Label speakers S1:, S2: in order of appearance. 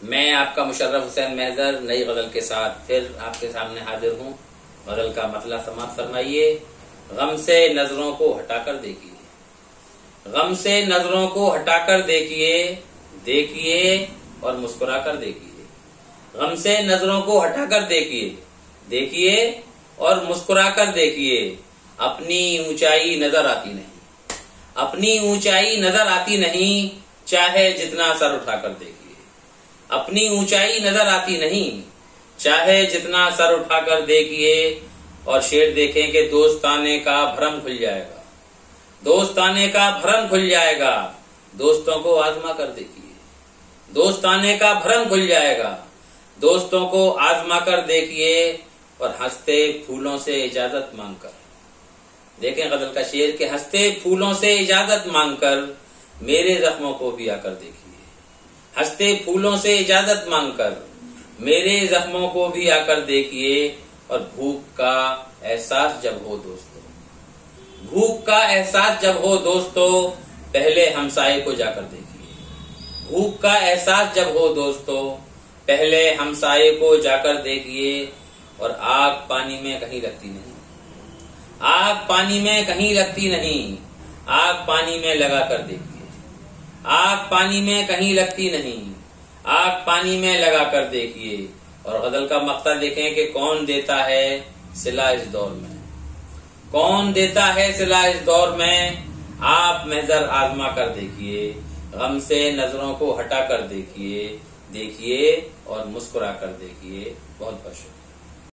S1: मैं आपका मुशर्रफ हुसैन महजर नई गजल के साथ फिर आपके सामने हाजिर हूँ। गजल का मतला समाप्त फरमाइए। गम से नजरों को हटाकर देखिए, गम से नजरों को हटाकर देखिए, देखिए और मुस्कुरा कर देखिए। गम से नजरों को हटाकर देखिए, देखिए और मुस्कुरा कर देखिए। अपनी ऊंचाई नजर आती नहीं, अपनी ऊंचाई नजर आती नहीं, चाहे जितना सर उठाकर देखिए। अपनी ऊंचाई नजर आती नहीं, चाहे जितना सर उठाकर देखिए। और शेर देखें कि दोस्ताने का भरम खुल जाएगा, दोस्ताने का भरम खुल जाएगा। दोस्तों को आजमा कर देखिए, दोस्ताने का भरम खुल जाएगा। दोस्तों को आजमा कर देखिए और हंसते फूलों से इजाजत मांगकर देखें। गजल का शेर के हंसते फूलों से इजाजत मांगकर मेरे जख्मों को भी आकर देखिए। हंसते फूलों से इजाजत मांगकर मेरे जख्मों को भी आकर देखिए। और भूख का एहसास जब हो दोस्तों, भूख का एहसास जब हो दोस्तों, पहले हमसाये को जाकर देखिए। भूख का एहसास जब हो दोस्तों, पहले हमसाये को जाकर देखिए। और आग पानी में कहीं लगती नहीं, आग पानी में कहीं लगती नहीं, आग पानी में लगा कर देखिए। आग पानी में कहीं लगती नहीं, आग पानी में लगा कर देखिए। और गजल का मक्ता देखें कि कौन देता है सिला इस दौर में, कौन देता है सिला इस दौर में। आप महजर आजमा कर देखिए, गम से नजरों को हटा कर देखिए, देखिए और मुस्कुरा कर देखिए। बहुत बहुत शुक्रिया।